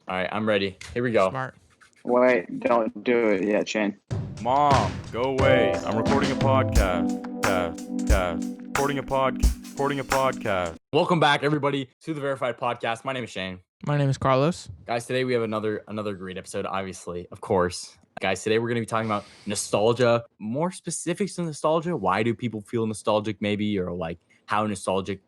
All right, I'm ready. Here we go. Smart. Wait, don't do it yet, Shane. Mom, go away. I'm recording a podcast. Recording a podcast. Welcome back, everybody, to the Verified Podcast. My name is Shane. My name is Carlos. Guys, today we have another great episode, obviously, of course. Guys, today we're going to be talking about nostalgia, more specifics to nostalgia. Why do people feel nostalgic, maybe, or like how nostalgia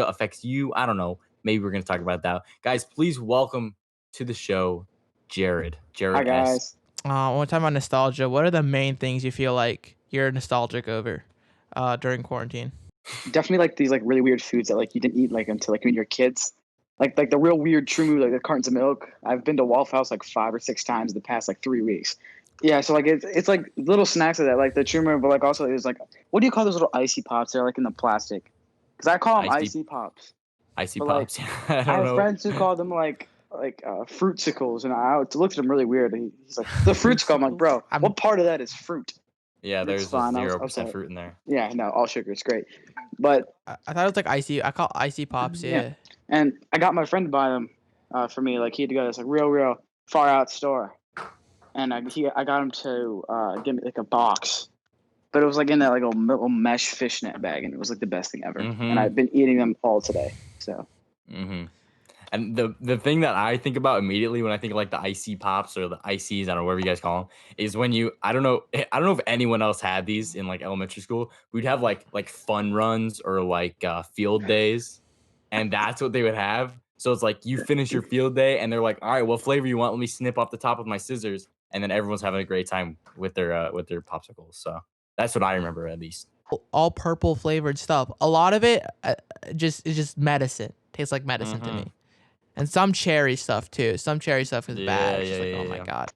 affects you? I don't know. Maybe we're going to talk about that. Guys, please welcome to the show, Jared. Jared Hi, S. guys. When we're talking about nostalgia, what are the main things you feel like you're nostalgic over during quarantine? Definitely like these like really weird foods that like you didn't eat like until like when you're kids. Like the real weird true movie, like the cartons of milk. I've been to Waffle House like 5 or 6 times in the past like 3 weeks. Yeah, so like it's like little snacks of that, like the Trumer, but like also there's like what do you call those little icy pops? They're like in the plastic. Because I call them Icy- icy pops. Icy But, like, Pops. I I don't have know. friends who call them like fruitsicles, and I looked at him really weird. He's like, the fruitsicles. I'm like, bro, what part of that is fruit? Yeah, It's there's fine. I was 0% upset. fruit in there. Yeah, no, all sugar. It's great. But I thought it was like icy. I call icy pops. Yeah. And I got my friend to buy them for me. Like he had to go to this like real far out store, and I got him to give me like a box, but it was like in that like little mesh fishnet bag, and it was like the best thing ever. Mhm. And I've been eating them all today. So Mm-hmm. And the thing that I think about immediately when I think of like the icy pops or the ices, I don't know, whatever you guys call them, is when I don't know if anyone else had these in like elementary school. We'd have like fun runs or like field days, and that's what they would have. So it's like you finish your field day, and they're like, "All right, what flavor you want? Let me snip off the top with my scissors," and then everyone's having a great time with their popsicles. So that's what I remember at least. All purple flavored stuff. A lot of it is just medicine. Tastes like medicine to me. And some cherry stuff too. Some cherry stuff is bad. It's just like, oh my god.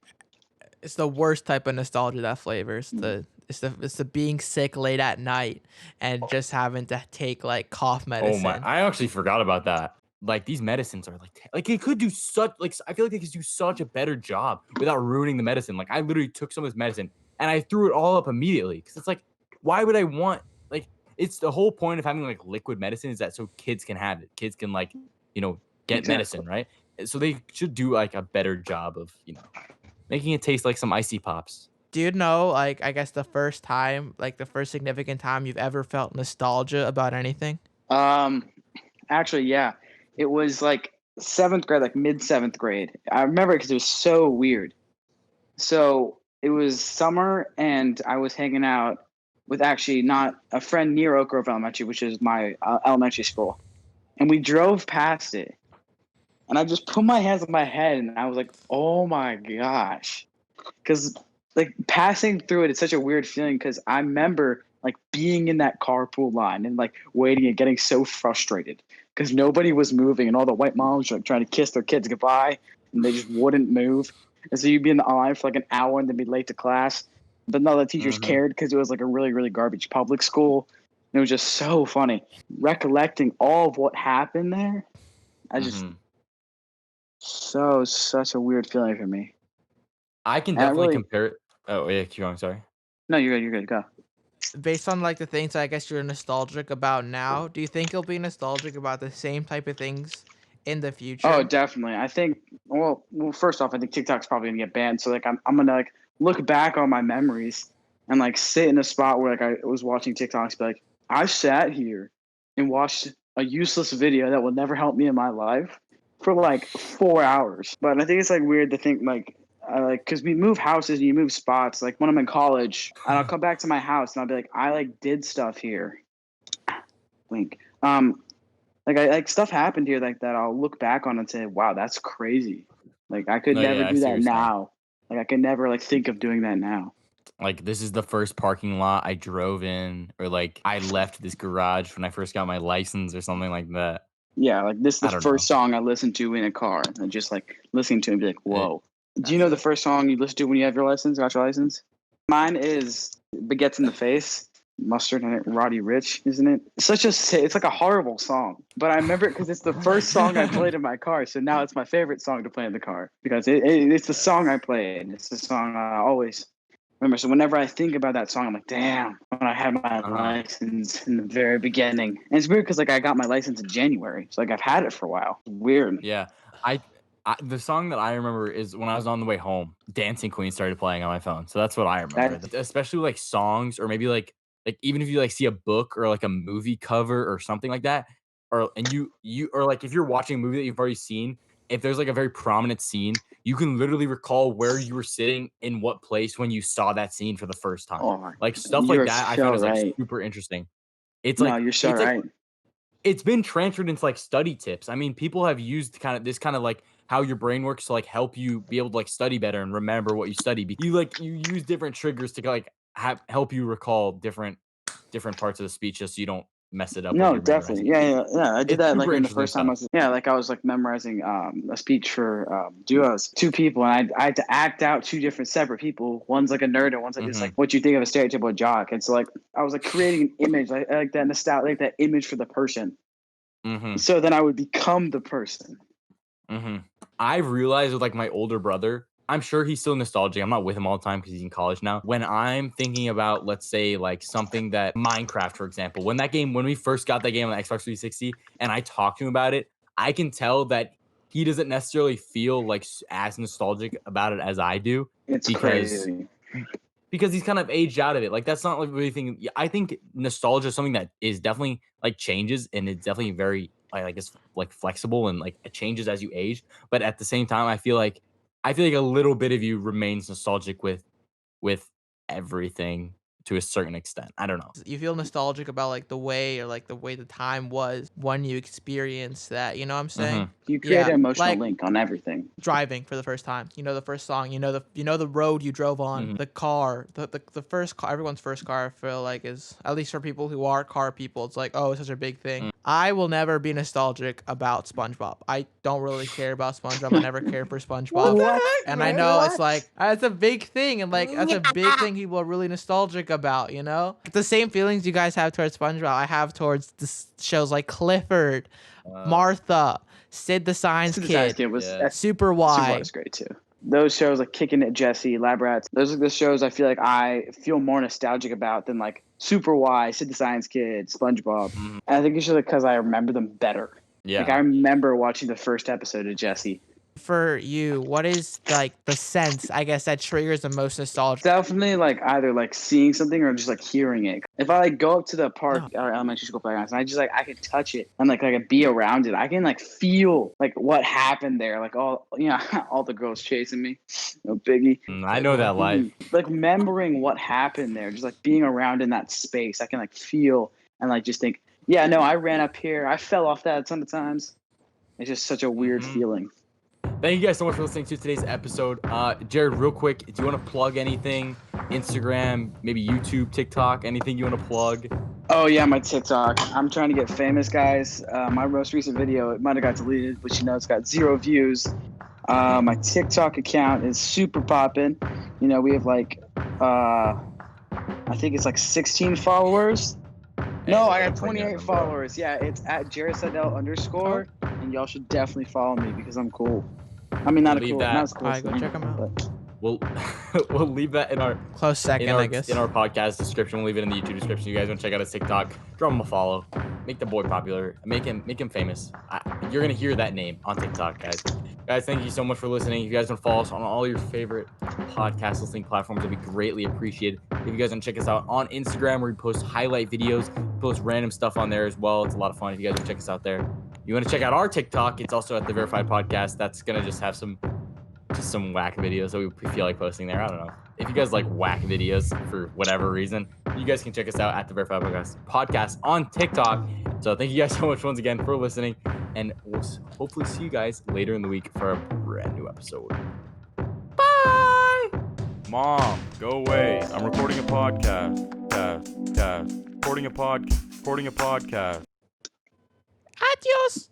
It's the worst type of nostalgia, that flavor. It's the being sick late at night and just having to take like cough medicine. Oh my! I actually forgot about that. Like these medicines are like it could do such like I feel like they could do such a better job without ruining the medicine. Like I literally took some of this medicine and I threw it all up immediately because it's like, why would I want like it's the whole point of having like liquid medicine is that so kids can have it. Kids can like get medicine, right? So they should do like a better job of making it taste like some icy pops. Do you know, like, I guess the first significant time you've ever felt nostalgia about anything? actually, yeah, it was like 7th grade, like mid 7th grade. I remember because it was so weird. So it was summer, and I was hanging out with actually not a friend near Oak Grove Elementary, which is my elementary school, and we drove past it, and I just put my hands on my head, and I was like, "Oh my gosh," because like passing through it, it's such a weird feeling. Because I remember like being in that carpool line and like waiting and getting so frustrated because nobody was moving, and all the white moms were like trying to kiss their kids goodbye, and they just wouldn't move. And so you'd be in the line for like an hour and then be late to class. But none of the teachers cared because it was like a really garbage public school. And it was just so funny. Recollecting all of what happened there, I just such a weird feeling for me. I can And I definitely really- compare it. Oh yeah, keep going. Sorry. No, you're good. Go. Based on like the things I guess you're nostalgic about now, do you think you'll be nostalgic about the same type of things in the future? Oh, definitely. I think. Well, first off, I think TikTok's probably gonna get banned. So like, I'm gonna like look back on my memories and like sit in a spot where like I was watching TikToks, be like, I sat here and watched a useless video that will never help me in my life for like 4 hours. But I think it's like weird to think like because we move houses and you move spots. Like when I'm in college, and I'll come back to my house and I'll be like, I like did stuff here. Wink. Like I like stuff happened here like that. I'll look back on and say, "Wow, that's crazy." Like I could No, never yeah, I do see what that you're saying. now. Like I could never like think of doing that now. Like this is the first parking lot I drove in, or like I left this garage when I first got my license, or something like that. Yeah, like this is I the don't first song I listened to in a car, and just like listening to it and be like, "Whoa." Do you know the first song you listen to when you have your license? Got your license? Mine is "Baguettes in the Face." Mustard and Roddy Rich, isn't it? It's like a horrible song, but I remember it because it's the first song I played in my car. So now it's my favorite song to play in the car because it's the song I played. It's the song I always remember. So whenever I think about that song, I'm like, damn, when I had my license in the very beginning. And it's weird because like I got my license in January, so like I've had it for a while. Weird. Yeah, The song that I remember is when I was on the way home, Dancing Queen started playing on my phone. So that's what I remember. That Especially like songs or maybe like even if you like see a book or like a movie cover or something like that, or and you or like if you're watching a movie that you've already seen, if there's like a very prominent scene, you can literally recall where you were sitting in what place when you saw that scene for the first time. oh my, Like stuff like you're that I so find is like right. super interesting. It's No, like you're so it's like right. it's been transferred into like study tips. I mean, people have used kind of like how your brain works to like help you be able to like study better and remember what you study. You use different triggers to like help you recall different parts of the speech just so you don't mess it up when No, you're memorizing. definitely. Yeah. I did It's that like super in the interesting first time I stuff. was like I was like memorizing a speech for duos, two people, and I had to act out two different separate people. One's like a nerd and one's like it's Hmm. like what you think of a stereotypical jock. And so like I was like creating an image like that nostalgia, like that image for the person. Hmm. So then I would become the person. Hmm. I've realized with like my older brother, I'm sure he's still nostalgic. I'm not with him all the time because he's in college now. When I'm thinking about, let's say, like something that Minecraft, for example, when we first got that game on the Xbox 360 and I talked to him about it, I can tell that he doesn't necessarily feel like as nostalgic about it as I do It's because crazy. he's kind of aged out of it. Like that's not like really thing. I think nostalgia is something that is definitely like changes and it's definitely very like it's like flexible and like it changes as you age. But at the same time, I feel like a little bit of you remains nostalgic with everything to a certain extent. I don't know. You feel nostalgic about like the way or like the way the time was when you experienced that. You know what I'm saying? Hmm. You create Yeah, an emotional like link on everything. driving for the first time. You know the first song. You know the road you drove on. Hmm. The car. The first car. Everyone's first car. I feel like is at least for people who are car people. It's like oh, it's such a big thing. I will never be nostalgic about SpongeBob. I don't really care about SpongeBob. I never cared for SpongeBob. What? And I know it's What? like it's a big thing, and like that's a big thing people are really nostalgic about. You know, the same feelings you guys have towards SpongeBob, I have towards shows like Clifford, Martha, Sid the Science Super Size Kid, Kid was Yeah. that's Super Super Y. was great too. Those shows like Kicking It, Jesse, Lab Rats. Those are the shows I feel like I feel more nostalgic about than like Super Y, Sid the Science Kid, SpongeBob. Mhm. And I think it's just because I remember them better. Like I Yeah. remember watching the first episode of Jesse. For you, what is like the sense I guess that triggers the most nostalgia? Definitely like either like seeing something or just like hearing it. If I like go up to the park No. or elementary school playgrounds and I just like I can touch it and like I can be around it, I can like feel like what happened there. Like all all the girls chasing me. No biggie. I know that life. Like remembering what happened there, just like being around in that space, I can like feel and like just think, yeah, no, I ran up here, I fell off that a ton of times. It's just such a weird Mhm. feeling. Thank you guys so much for listening to today's episode. Jared, real quick, do you want to plug anything? Instagram, maybe YouTube, TikTok, anything you want to plug? Oh yeah, my TikTok. I'm trying to get famous, guys. My most recent video, it might have got deleted, but it's got 0 views. My TikTok account is super popping. We have like, I think it's like 16 followers. No, I got 28 followers. Yeah, it's at Jared Seidel _ and y'all should definitely follow me because I'm cool. I mean, not We'll leave not that. as cool Alright, as go him, check 'em out. but We'll we'll leave that in our Close second, I guess. in our podcast description. We'll leave it in the YouTube description. You guys want to check out his TikTok? Drop him a follow. Make the boy popular. Make him famous. You're gonna hear that name on TikTok, guys. Guys, thank you so much for listening. If you guys want to follow us on all your favorite podcast listening platforms, it'll be greatly appreciated. If you guys want to check us out on Instagram, where we post highlight videos, post random stuff on there as well. It's a lot of fun. If you guys want to check us out there, you want to check out our TikTok? It's also at the Verified Podcast. That's gonna just have some whack videos that we feel like posting there. I don't know. If you guys like whack videos for whatever reason, you guys can check us out at the Verified Podcast on TikTok. So thank you guys so much once again for listening, and we'll hopefully see you guys later in the week for a brand new episode. Bye! Mom, go away. I'm recording a podcast. Recording a podcast. Adios.